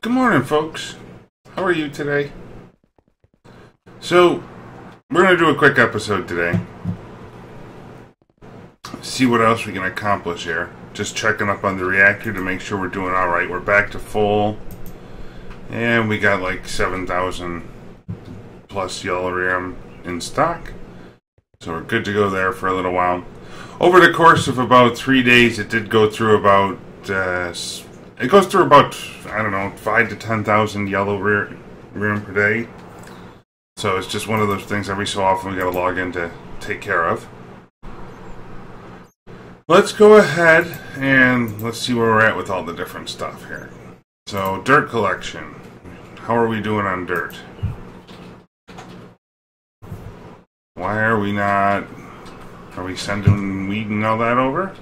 Good morning, folks. How are you today? So, we're going to do a quick episode today. See what else we can accomplish here. Just checking up on the reactor to make sure we're doing alright. We're back to full. And we got like 7,000 plus yellow rare in stock. So we're good to go there for a little while. Over the course of about 3 days, it did go through about... it goes through about, I don't know, 5 to 10,000 yellow rare per day. So it's just one of those things every so often we gotta log in to take care of. Let's go ahead and let's see where we're at with all the different stuff here. So, dirt collection. How are we doing on dirt? Why are we not... Are we sending weed and all that over?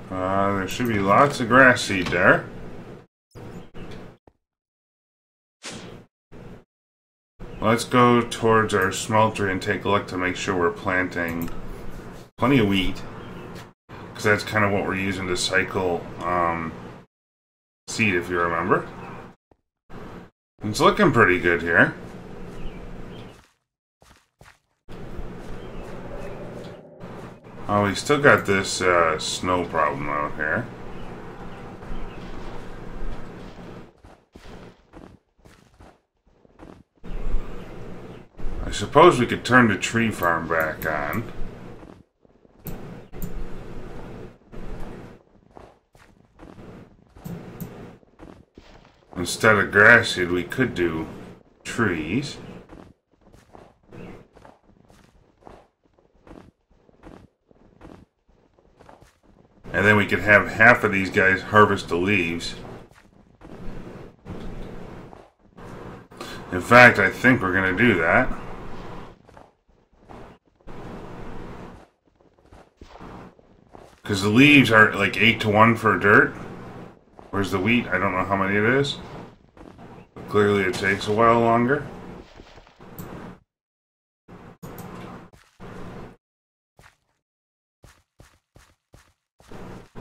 There should be lots of grass seed there. Let's go towards our smelter and take a look to make sure we're planting plenty of wheat. Because that's kind of what we're using to cycle seed, if you remember. It's looking pretty good here. Oh, we still got this snow problem out here. I suppose we could turn the tree farm back on. Instead of grass seed, we could do trees. And then we could have half of these guys harvest the leaves. In fact, I think we're going to do that. Because the leaves are like 8-to-1 for dirt. Whereas the wheat, I don't know how many it is. But clearly it takes a while longer.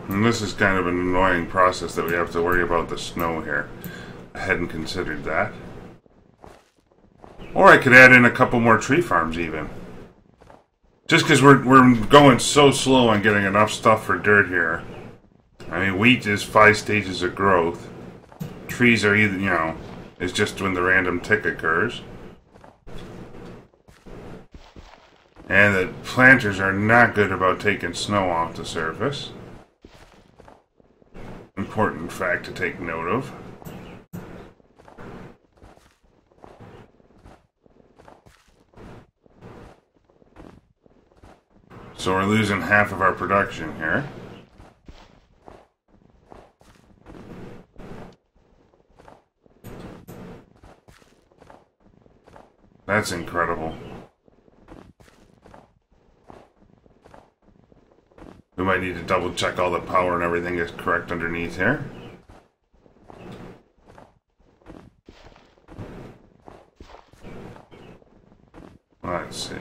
And this is kind of an annoying process that we have to worry about the snow here. I hadn't considered that. Or I could add in a couple more tree farms even. Just because we're going so slow on getting enough stuff for dirt here. I mean, wheat is 5 stages of growth. Trees are either, you know, it's just when the random tick occurs. And the planters are not good about taking snow off the surface. Important fact to take note of. So we're losing half of our production here. That's incredible. We might need to double check all the power and everything is correct underneath here. Let's see.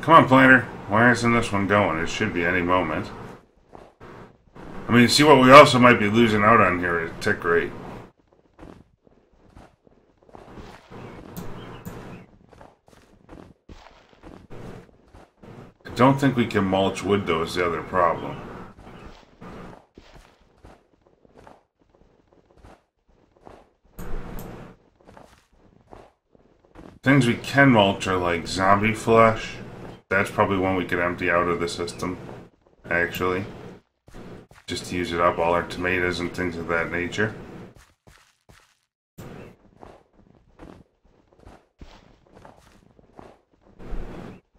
Come on, planter. Why isn't this one going? It should be any moment. I mean, see what we also might be losing out on here is tick rate. I don't think we can mulch wood, though, is the other problem. Things we can mulch are like zombie flesh. That's probably one we could empty out of the system, actually. Just to use it up, all our tomatoes and things of that nature.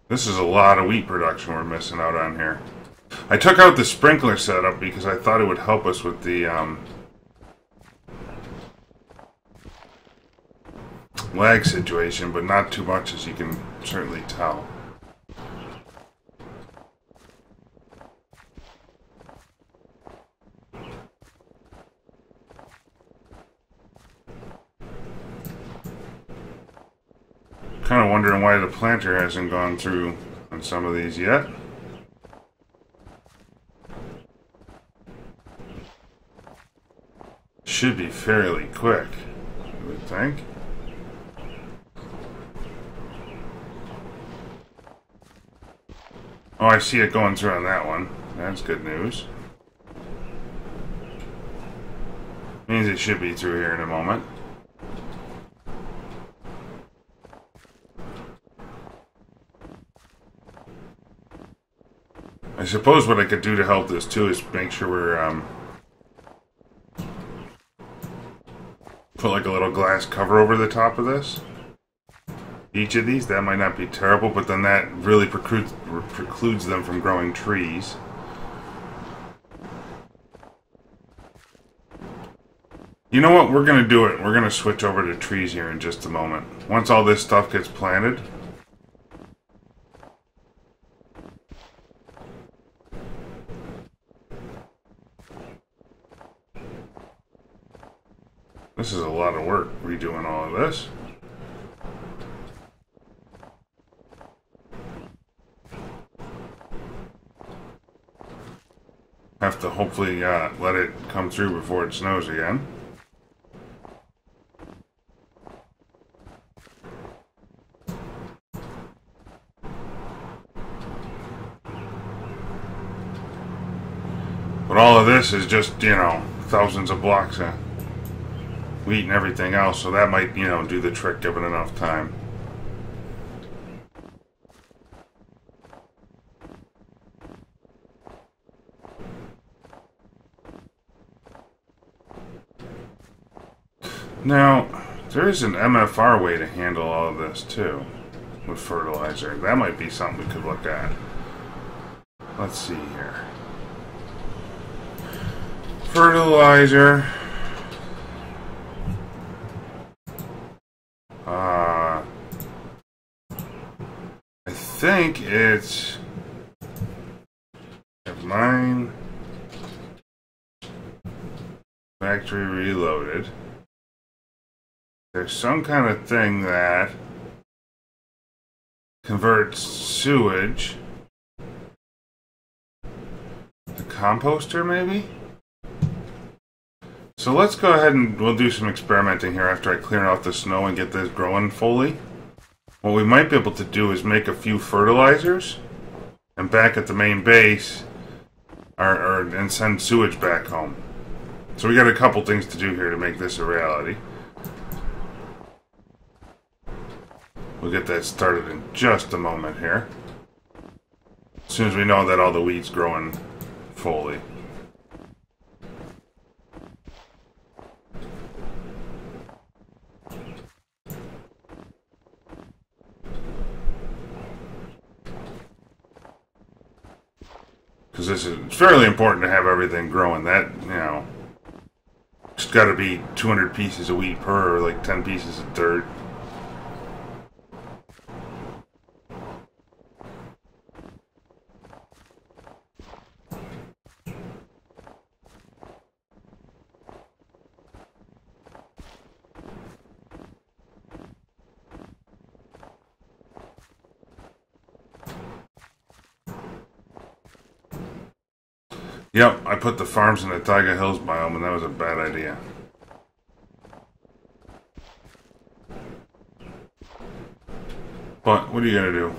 This is a lot of wheat production we're missing out on here. I took out the sprinkler setup because I thought it would help us with the lag situation, but not too much, as you can certainly tell. Kind of wondering why the planter hasn't gone through on some of these yet. should be fairly quick, I would think. Oh, I see it going through on that one. That's good news. Means it should be through here in a moment. I suppose what I could do to help this too is make sure we're put like a little glass cover over the top of this. Each of these, that might not be terrible, but then that really precludes them from growing trees. You know what? We're going to do it. We're going to switch over to trees here in just a moment. Once all this stuff gets planted. This is a lot of work, redoing all of this. Have to hopefully let it come through before it snows again. But all of this is just, you know, thousands of blocks of wheat and everything else, so that might, you know, do the trick given enough time. Now, there is an MFR way to handle all of this too, with fertilizer. That might be something we could look at. Let's see here. Fertilizer. I think it's mine. Factory reloaded. There's some kind of thing that converts sewage to composter, maybe? So let's go ahead and we'll do some experimenting here after I clear out the snow and get this growing fully. What we might be able to do is make a few fertilizers and back at the main base and send sewage back home. So we got a couple things to do here to make this a reality. We'll get that started in just a moment here. As soon as we know that all the wheat's growing fully. Because this is fairly important to have everything growing. That, you know, it's got to be 200 pieces of wheat per, or like 10 pieces of dirt. Yep, I put the farms in the Taiga Hills biome, and that was a bad idea. But, what are you going to do?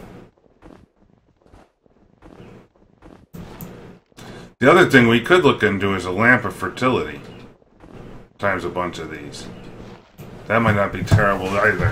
The other thing we could look into is a lamp of fertility. Times a bunch of these. That might not be terrible either.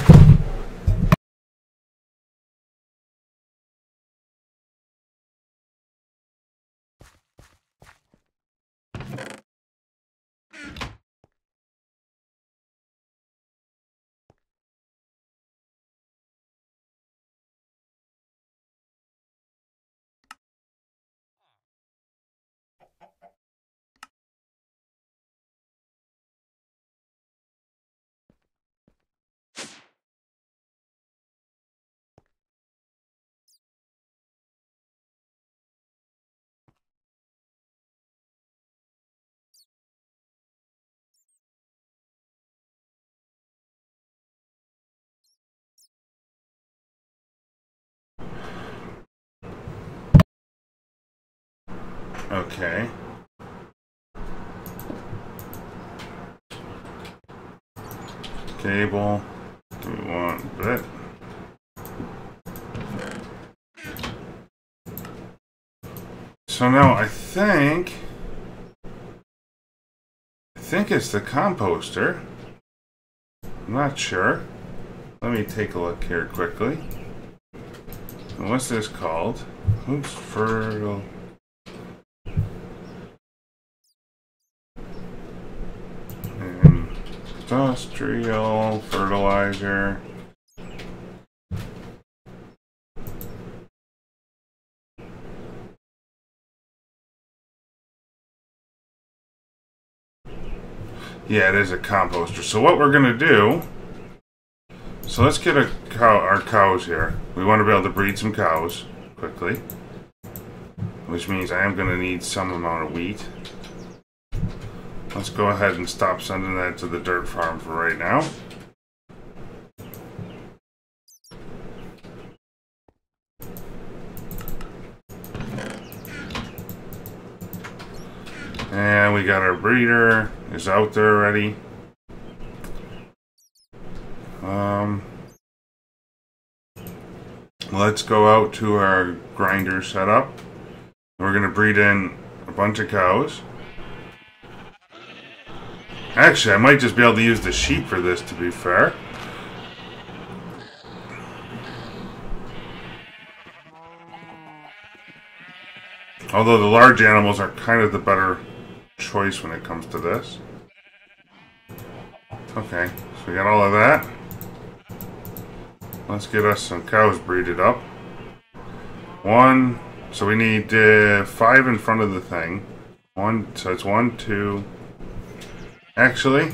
Okay. Cable. Do we want bit? So now I think it's the composter. I'm not sure. Let me take a look here quickly. What's this called? Oops, fertile. Industrial fertilizer. Yeah, it is a composter. So what we're going to do, so let's get our cows here. We want to be able to breed some cows quickly, which means I am going to need some amount of wheat. Let's go ahead and stop sending that to the dirt farm for right now. And we got our breeder is out there already. Let's go out to our grinder setup. We're going to breed in a bunch of cows. Actually, I might just be able to use the sheep for this, to be fair. Although the large animals are kind of the better choice when it comes to this. Okay, so we got all of that. Let's get us some cows breeded up. So we need 5 in front of the thing. So it's 1, 2. Actually,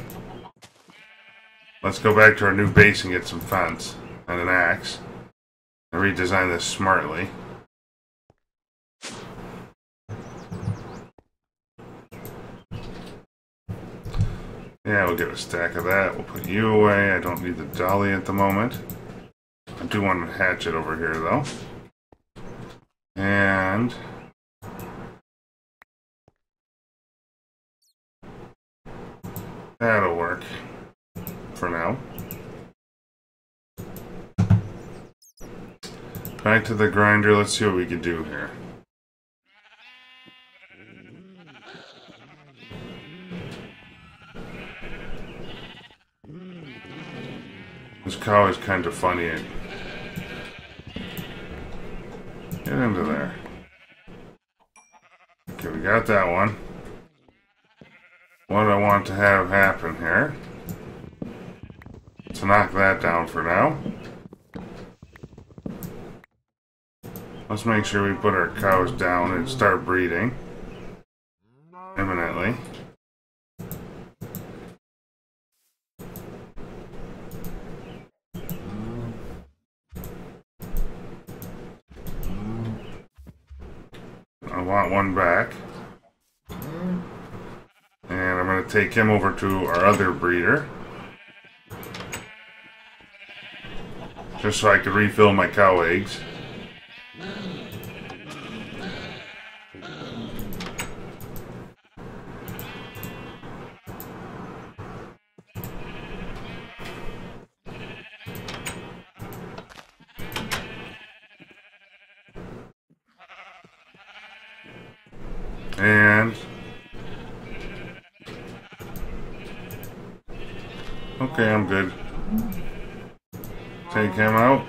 let's go back to our new base and get some fence and an axe. And redesign this smartly. Yeah, we'll get a stack of that. We'll put you away. I don't need the dolly at the moment. I do want a hatchet over here, though. And that'll work for now. Back to the grinder. Let's see what we can do here. This cow is kind of funny. Get into there. Okay, we got that one. What I want to have happen here. Let's knock that down for now. Let's make sure we put our cows down and start breeding imminently. I want one back. And I'm going to take him over to our other breeder. Just so I can refill my cow eggs. And okay, I'm good. Take him out,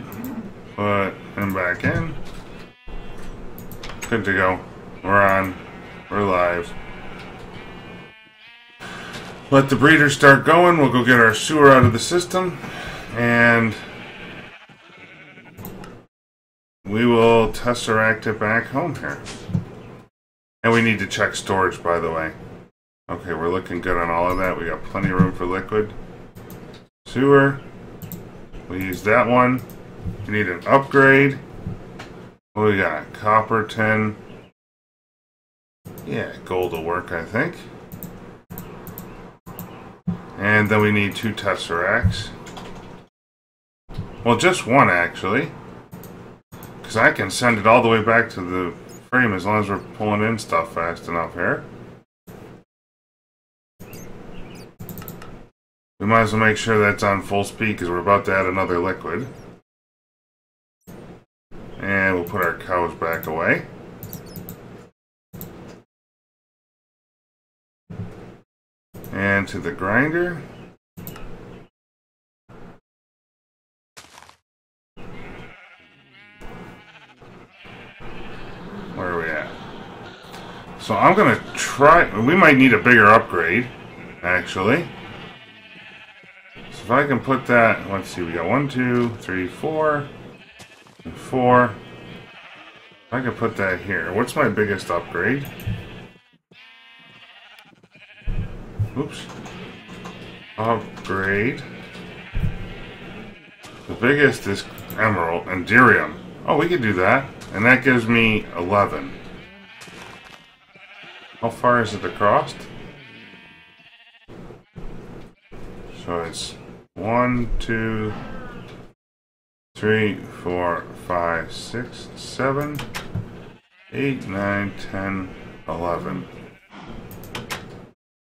put him back in. Good to go. We're on. We're live. Let the breeder start going. We'll go get our sewer out of the system, and we will tesseract it back home here. And we need to check storage, by the way. Okay, we're looking good on all of that. We got plenty of room for liquid. Sewer. We'll use that one. We need an upgrade. What do we got? Copper, tin. Yeah, gold will work, I think. And then we need 2 tesseracts. Well, just one, actually. Because I can send it all the way back to the frame as long as we're pulling in stuff fast enough here. We might as well make sure that's on full speed because we're about to add another liquid. And we'll put our cows back away. And to the grinder. Where are we at? So I'm going to try... We might need a bigger upgrade, actually. So if I can put that... Let's see, we got 1, 2, 3, 4... and 4. If I can put that here. What's my biggest upgrade? Oops. Upgrade. The biggest is emerald and durium. Oh, we could do that. And that gives me 11. How far is it across? So it's 1, 2, 3, 4, 5, 6, 7, 8, 9, 10, 11.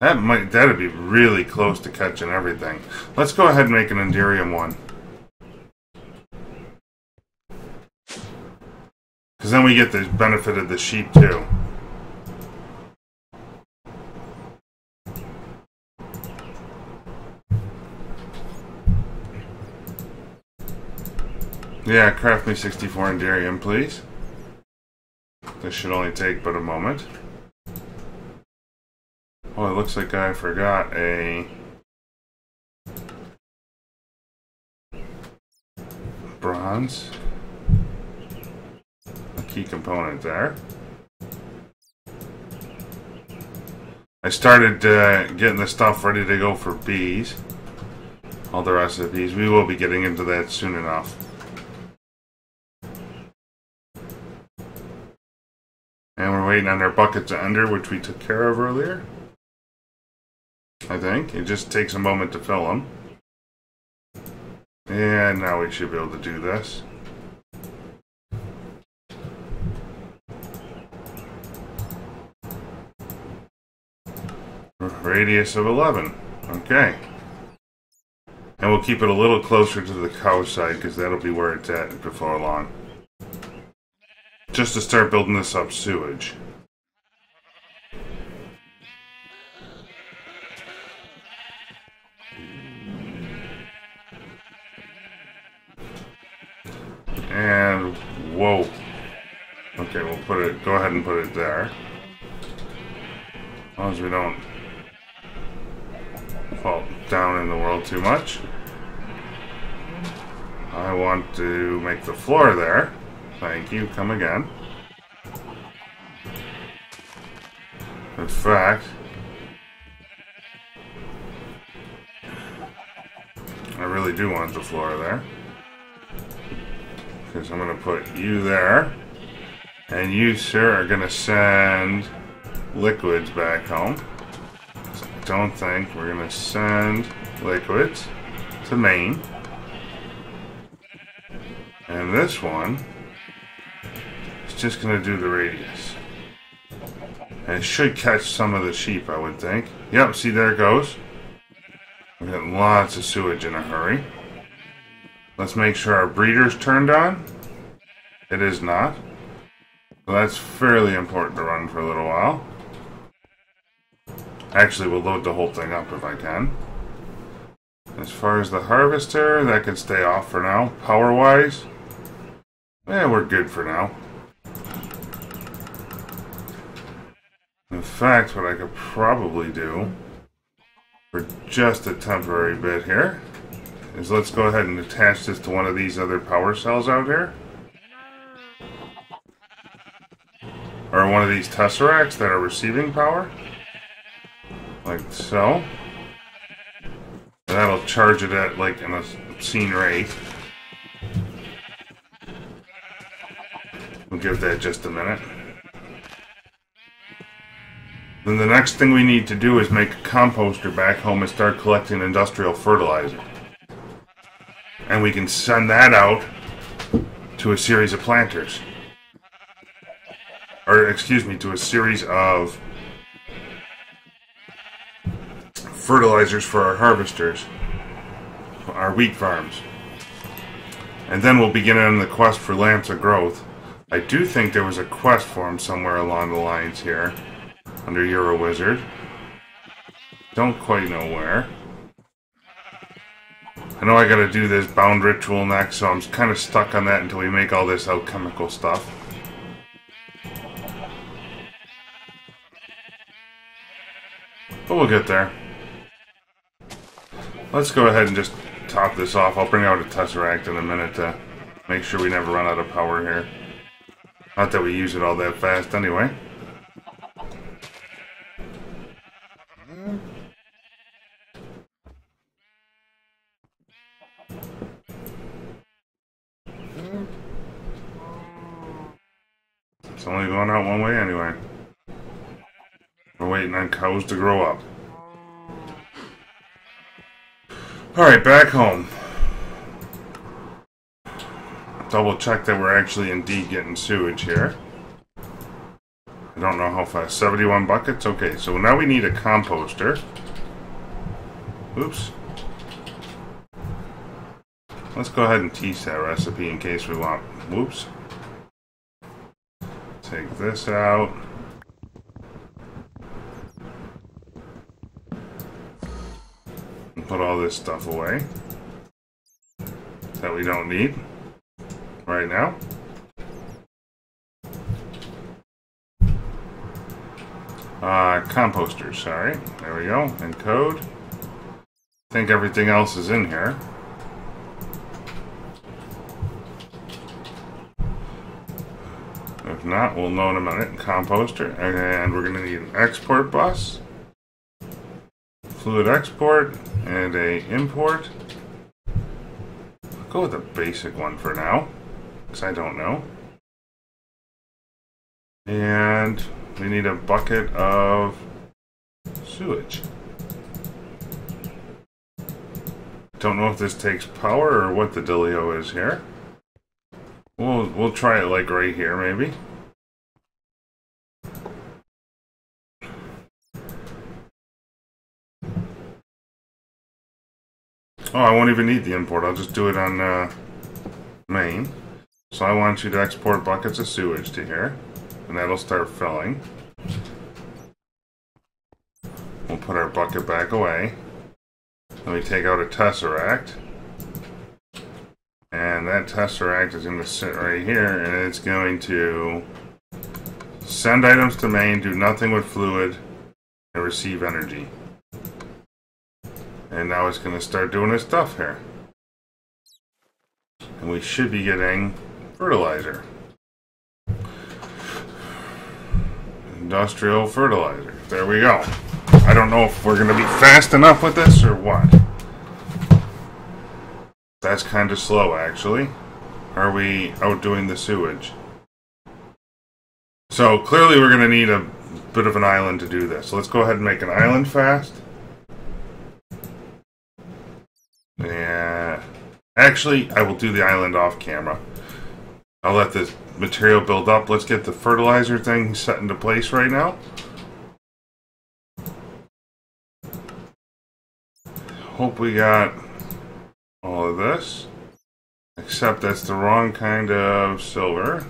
That'd be really close to catching everything. Let's go ahead and make an Enderium one. Because then we get the benefit of the sheep too. Yeah, craft me 64 Enderium, please. This should only take but a moment. Oh, it looks like I forgot a bronze. A key component there. I started getting the stuff ready to go for bees. All the recipes. We will be getting into that soon enough. And we're waiting on our buckets of ender, which we took care of earlier. I think. It just takes a moment to fill them. And now we should be able to do this. Radius of 11. Okay. And we'll keep it a little closer to the cow side because that'll be where it's at before long. Just to start building this up sewage. And whoa. Okay, we'll put it, go ahead and put it there. As long as we don't fall down in the world too much. I want to make the floor there. Thank you, come again. In fact, I really do want the floor there. Because I'm going to put you there. And you, sir, are going to send liquids back home. So I don't think we're going to send liquids to Maine. And this one is just going to do the radius. And it should catch some of the sheep, I would think. Yep, see, there it goes. We got lots of sewage in a hurry. Let's make sure our breeder's turned on. It is not. So that's fairly important to run for a little while. Actually, we'll load the whole thing up if I can. As far as the harvester, that can stay off for now. Power-wise, yeah, we're good for now. In fact, what I could probably do for just a temporary bit here is let's go ahead and attach this to one of these other power cells out here. Or one of these tesseracts that are receiving power. Like so. And that'll charge it at like an obscene rate. We'll give that just a minute. Then the next thing we need to do is make a composter back home and start collecting industrial fertilizer. And we can send that out to a series of planters. Or, excuse me, to a series of fertilizers for our harvesters. our wheat farms. And then we'll begin on the quest for lamps of growth. I do think there was a quest for him somewhere along the lines here, under Euro Wizard. Don't quite know where. I know I gotta do this bound ritual next, so I'm kind of stuck on that until we make all this alchemical stuff. But we'll get there. Let's go ahead and just top this off. I'll bring out a Tesseract in a minute to make sure we never run out of power here. Not that we use it all that fast anyway. It's only going out one way anyway. We're waiting on cows to grow up. Alright, back home. Double check that we're actually indeed getting sewage here. I don't know how fast. 71 buckets? Okay, so now we need a composter. Oops. Let's go ahead and teach that recipe in case we want. Whoops. Take this out. And put all this stuff away that we don't need right now. Composters, sorry. There we go. Encode. I think everything else is in here. If not, we'll know in a minute. Composter. And we're going to need an export bus, fluid export, and a import. I'll go with the basic one for now, because I don't know. And we need a bucket of sewage. Don't know if this takes power or what the dealio is here. We'll try it like right here, maybe. Oh, I won't even need the import. I'll just do it on main. So I want you to export buckets of sewage to here, and that'll start filling. We'll put our bucket back away. Then we take out a Tesseract. And that Tesseract is going to sit right here, and it's going to send items to main, do nothing with fluid, and receive energy. And now it's going to start doing its stuff here. And we should be getting fertilizer. Industrial fertilizer. There we go. I don't know if we're going to be fast enough with this or what. That's kind of slow, actually. Are we outdoing the sewage? So clearly we're going to need a bit of an island to do this. So let's go ahead and make an island fast. Yeah. Actually, I will do the island off camera. I'll let this material build up. Let's get the fertilizer thing set into place right now. Hope we got all of this, except that's the wrong kind of silver.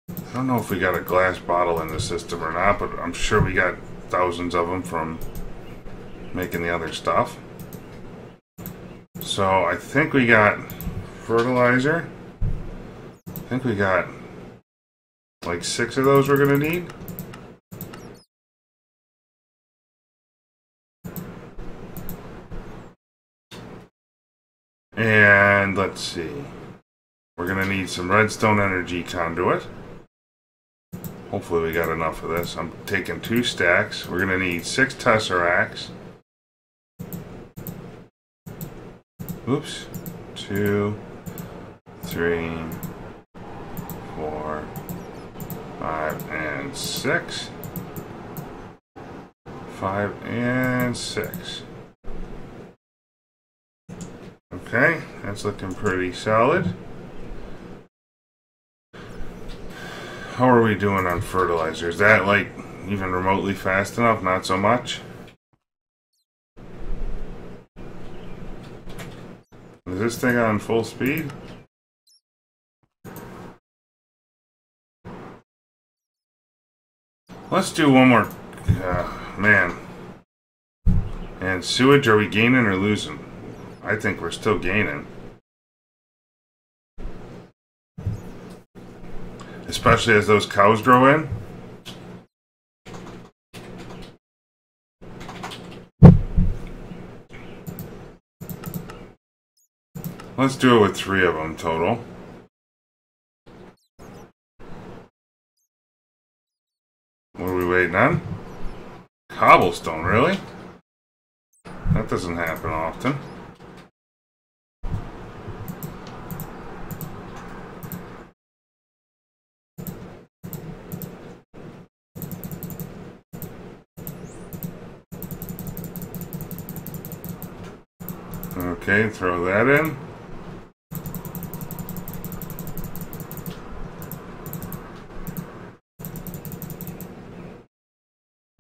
I don't know if we got a glass bottle in the system or not, but I'm sure we got thousands of them from making the other stuff. So I think we got fertilizer. I think we got like 6 of those we're going to need. And let's see. We're going to need some redstone energy conduit. Hopefully we got enough of this. I'm taking 2 stacks. We're going to need 6 Tesseracts. Oops. 2, 3, 4, 5, and 6. 5 and 6. Okay, that's looking pretty solid. How are we doing on fertilizer? Is that like even remotely fast enough? Not so much. Is this thing on full speed? Let's do one more. Man. And sewage, are we gaining or losing? I think we're still gaining. Especially as those cows grow in. Let's do it with 3 of them total. What are we waiting on? Cobblestone, really? That doesn't happen often. Okay, throw that in.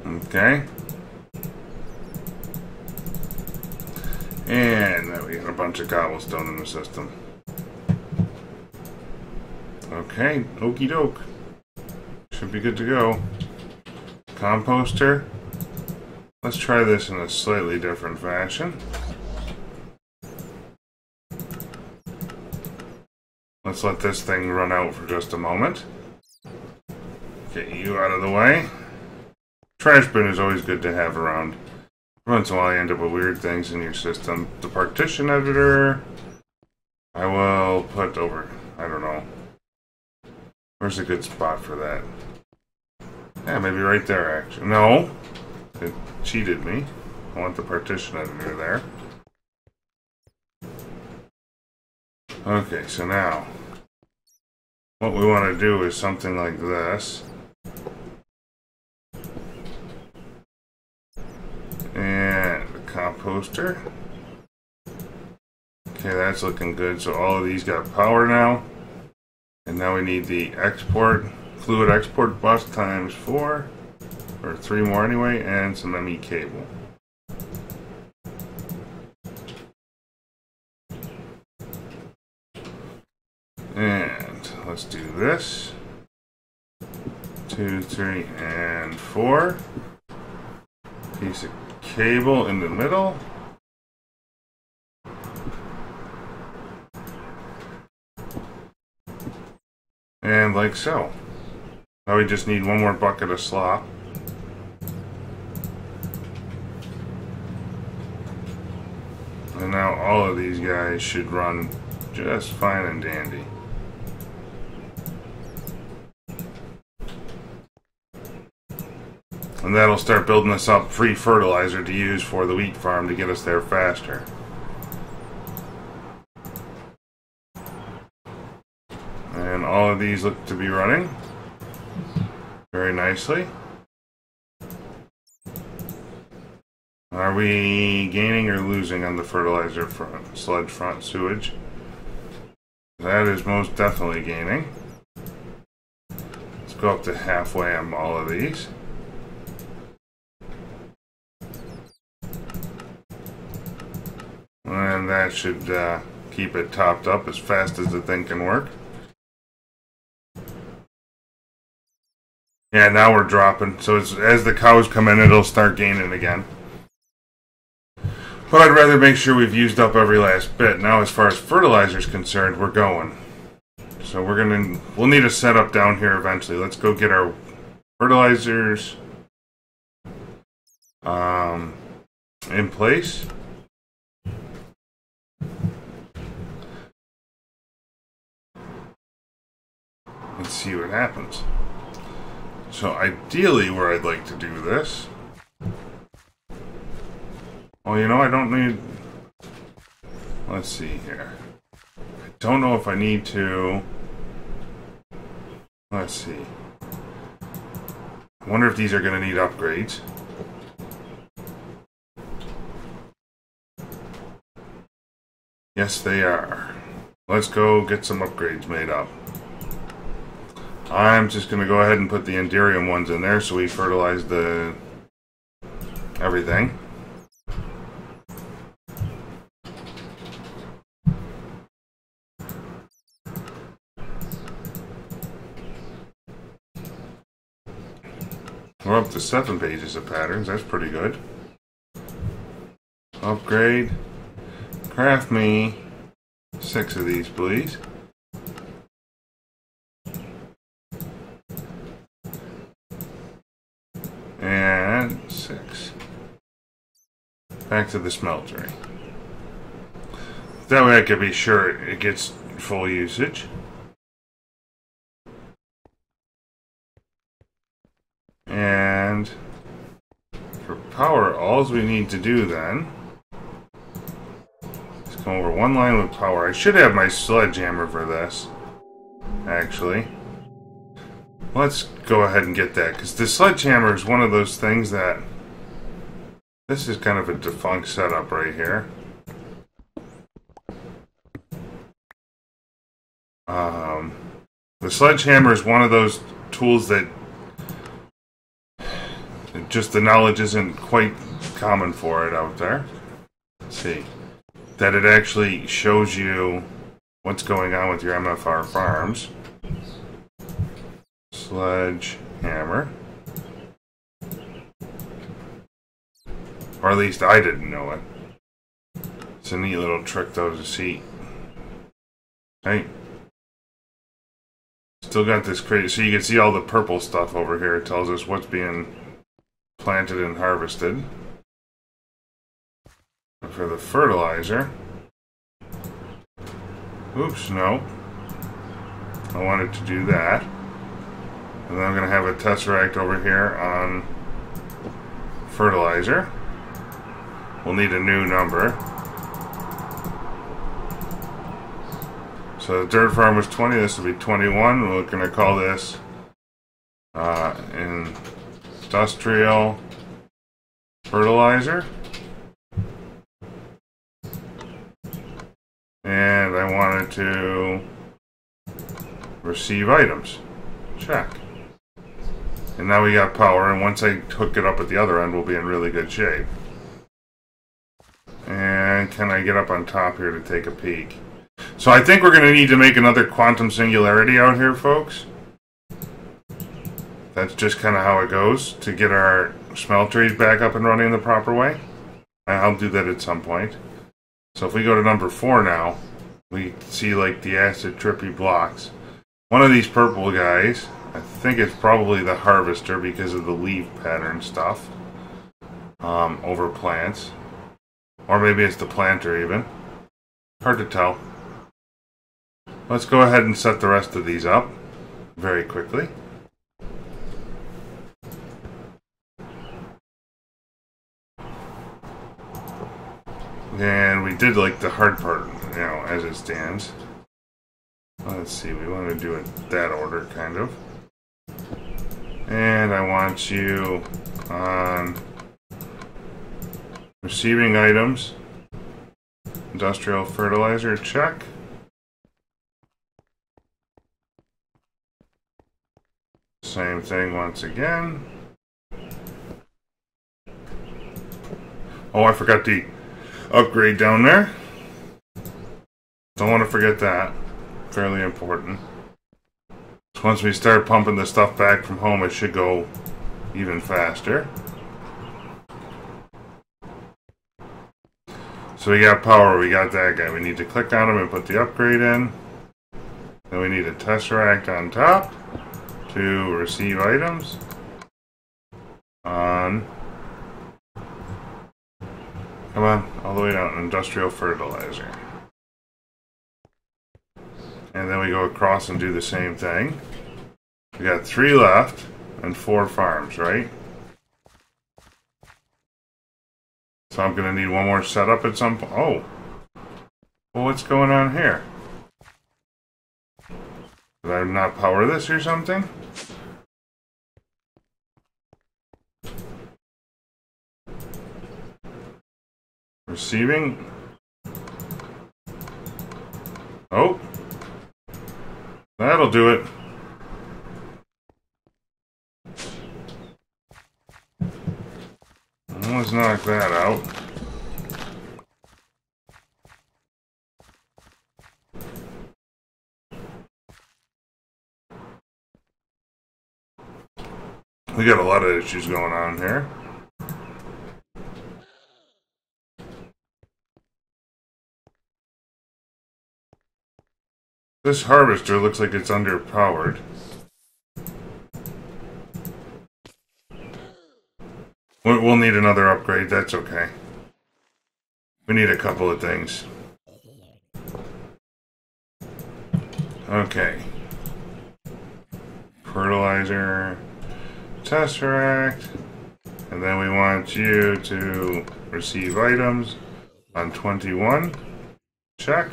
Okay. And now we got a bunch of cobblestone in the system. Okay, okie doke. Should be good to go. Composter. Let's try this in a slightly different fashion. Let's let this thing run out for just a moment. Get you out of the way. Trash bin is always good to have around. Once in a while you end up with weird things in your system. The partition editor, I will put over, I don't know. Where's a good spot for that? Yeah, maybe right there actually. No, it cheated me. I want the partition editor there. Okay, so now, what we want to do is something like this. And the composter. Okay, that's looking good. So all of these got power now. And now we need the fluid export bus times 4, or 3 more anyway, and some ME cable. And let's do this. 2, 3, and 4. Piece of cable in the middle. And like so. Now we just need one more bucket of slop. And now all of these guys should run just fine and dandy. And that'll start building us up free fertilizer to use for the wheat farm to get us there faster. And all of these look to be running very nicely. Are we gaining or losing on the fertilizer front, sludge front sewage? That is most definitely gaining. Let's go up to halfway on all of these. And that should keep it topped up as fast as the thing can work. Yeah, now we're dropping. So as the cows come in, it'll start gaining again. But I'd rather make sure we've used up every last bit. Now as far as fertilizer is concerned, we're going. So we'll need a setup down here eventually. Let's go get our fertilizers in place. Let's see what happens. So ideally where I'd like to do this. Well, you know, I don't need... Let's see here. I don't know if I need to... Let's see. I wonder if these are going to need upgrades. Yes, they are. Let's go get some upgrades made up. I'm just going to go ahead and put the Enderium ones in there so we fertilize the everything. We're up to 7 pages of patterns. That's pretty good. Upgrade. Craft me 6 of these, please. And 6. Back to the smeltery. That way I can be sure it gets full usage. And for power, all we need to do then is come over one line with power. I should have my sledgehammer for this, actually. Let's go ahead and get that, because the sledgehammer is one of those things that... This is kind of a defunct setup right here. The sledgehammer is one of those tools that just the knowledge isn't quite common for it out there. Let's see. That it actually shows you what's going on with your MFR farms. Sledgehammer. Or at least I didn't know it. It's a neat little trick though to see. Hey. Still got this crazy. So you can see all the purple stuff over here. It tells us what's being planted and harvested. And for the fertilizer, oops, no, I wanted to do that. And then I'm going to have a tesseract over here on fertilizer. We'll need a new number. So the dirt farm was 20, this will be 21. We're going to call this industrial fertilizer. And I wanted to receive items. Check. And now we got power, and once I hook it up at the other end, we'll be in really good shape. And can I get up on top here to take a peek? So I think we're going to need to make another quantum singularity out here, folks. That's just kind of how it goes to get our smelteries back up and running the proper way. I'll do that at some point. So if we go to number 4 now, we see like the acid trippy blocks. One of these purple guys, I think it's probably the harvester because of the leaf pattern stuff over plants. Or maybe it's the planter even. Hard to tell. Let's go ahead and set the rest of these up very quickly. And we did like the hard part, you know, as it stands. Let's see, we want to do it that order, kind of. And I want you on receiving items, industrial fertilizer, check. Same thing once again. Oh, I forgot the upgrade down there. Don't want to forget that. Fairly important. So once we start pumping the stuff back from home, it should go even faster. So we got power, we got that guy. We need to click on him and put the upgrade in. Then we need a tesseract on top to receive items on, come on, all the way down, industrial fertilizer. And then we go across and do the same thing. We got 3 left and 4 farms, right? So I'm going to need one more setup at some point. Oh, well, what's going on here? Did I not power this or something? Receiving. Oh, that'll do it. let's knock that out. We got a lot of issues going on here. This harvester looks like it's underpowered. We'll need another upgrade, that's okay. We need a couple of things. Okay. Fertilizer, Tesseract, and then we want you to receive items on 21. Check.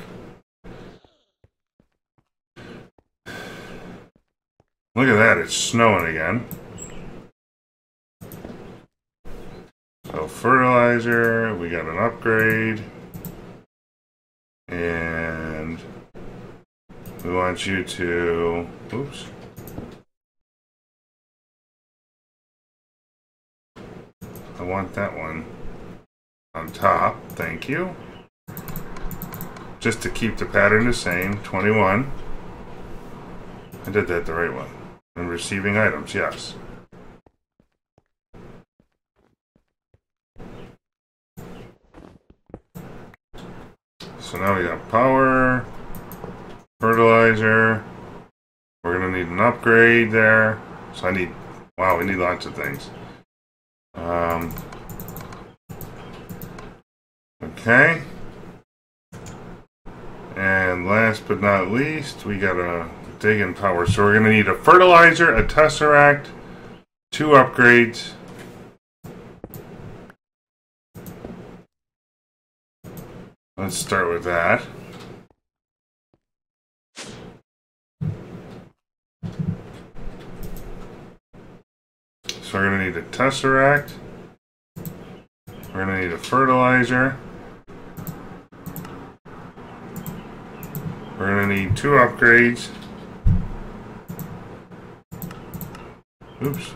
Look at that, it's snowing again. So fertilizer, we got an upgrade. And we want you to, oops. I want that one on top, thank you. Just to keep the pattern the same, 21. I did that the right one. And receiving items, yes. So now we got power, fertilizer. We're gonna need an upgrade there. So I need, wow, we need lots of things. Okay. And last but not least, we got a digging power. So we're going to need a fertilizer, a tesseract, 2 upgrades. Let's start with that. So we're going to need a tesseract. We're going to need a fertilizer. We're going to need 2 upgrades. Oops.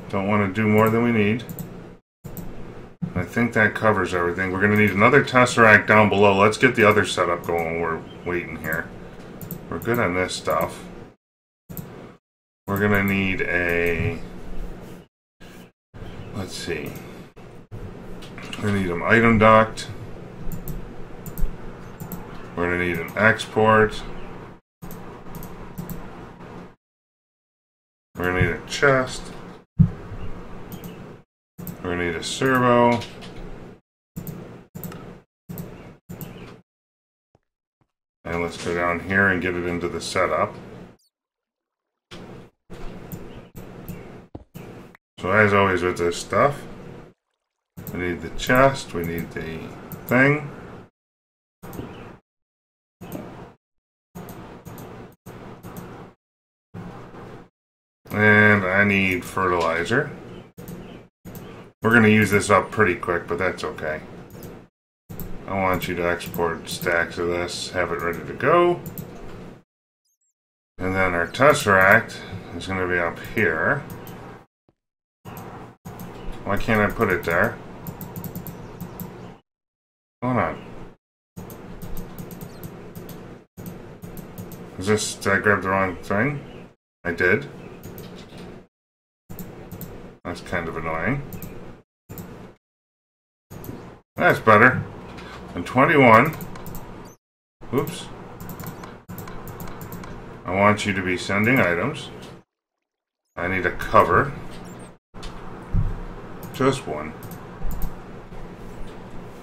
Don't want to do more than we need. I think that covers everything. We're going to need another tesseract down below. Let's get the other setup going. We're waiting here. We're good on this stuff. We're going to need a... Let's see. We're going to need an item duct. We're going to need an export. We're going to need a chest. We're going to need a servo. And let's go down here and get it into the setup. So as always with this stuff, we need the chest, we need the thing. And I need fertilizer. We're going to use this up pretty quick, but that's okay. I want you to export stacks of this, have it ready to go. And then our tesseract is going to be up here. Why can't I put it there? Hold on. Did I grab the wrong thing? I did. That's kind of annoying. That's better. And 21. Oops. I want you to be sending items. I need a cover. Just one.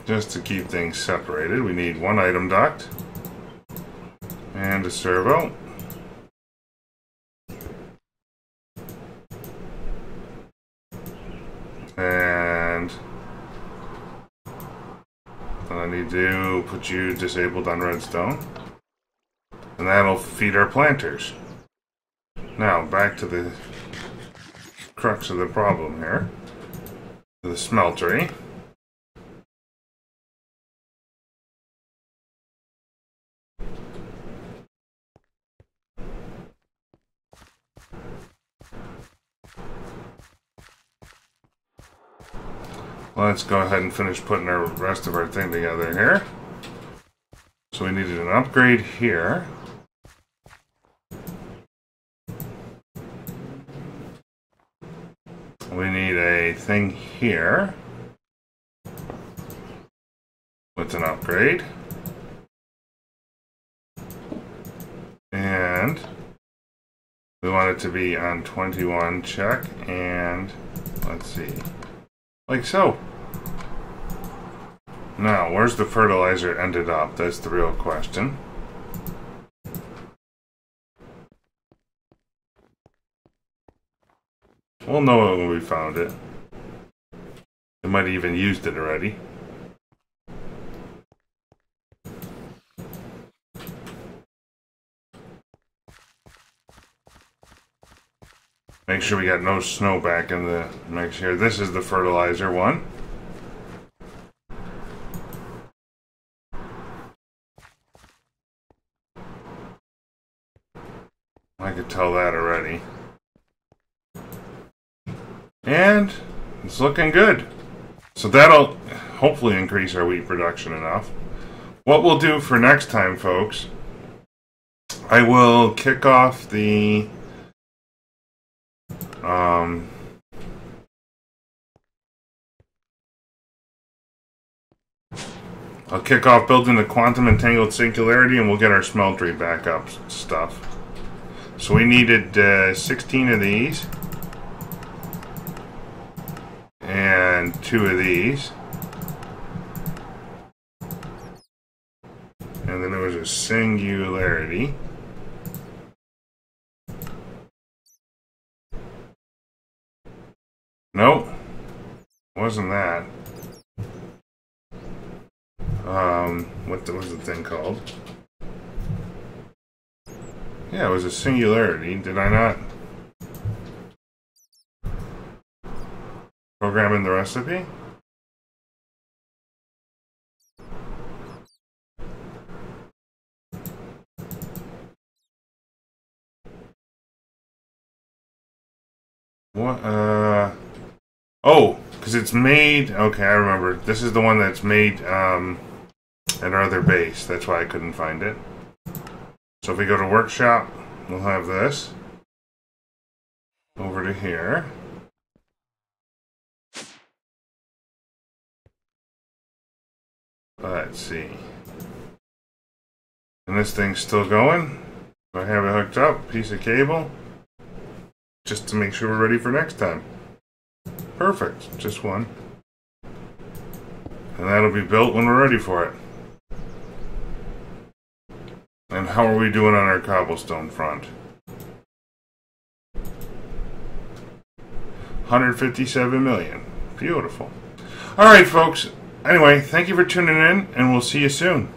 Just to keep things separated, we need 1 item duct. And a servo. And I need to put you disabled on redstone. And that'll feed our planters. Now, back to the crux of the problem here. The smeltery. Let's go ahead and finish putting the rest of our thing together here. So we needed an upgrade here. We need a thing here with an upgrade. And we want it to be on 21, check, and let's see, like so. Now, where's the fertilizer ended up? That's the real question. We'll know it when we found it. We might have even used it already. Make sure we got no snow back in the mix here. This is the fertilizer one. I could tell that already. And it's looking good. So that'll hopefully increase our wheat production enough. What we'll do for next time, folks, I will kick off the I'll kick off building the quantum entangled singularity, and we'll get our smeltery back up stuff. So we needed 16 of these and 2 of these, and then there was a singularity. Nope, wasn't that. What was the thing called? Yeah, it was a singularity. Did I not program in the recipe? What? Oh, because it's made. Okay, I remember. This is the one that's made at our other base. That's why I couldn't find it. So if we go to workshop, we'll have this over to here. Let's see. And this thing's still going. I have it hooked up, piece of cable, just to make sure we're ready for next time. Perfect, just one. And that'll be built when we're ready for it. And how are we doing on our cobblestone front? 157 million. Beautiful. Alright, folks. Anyway, thank you for tuning in, and we'll see you soon.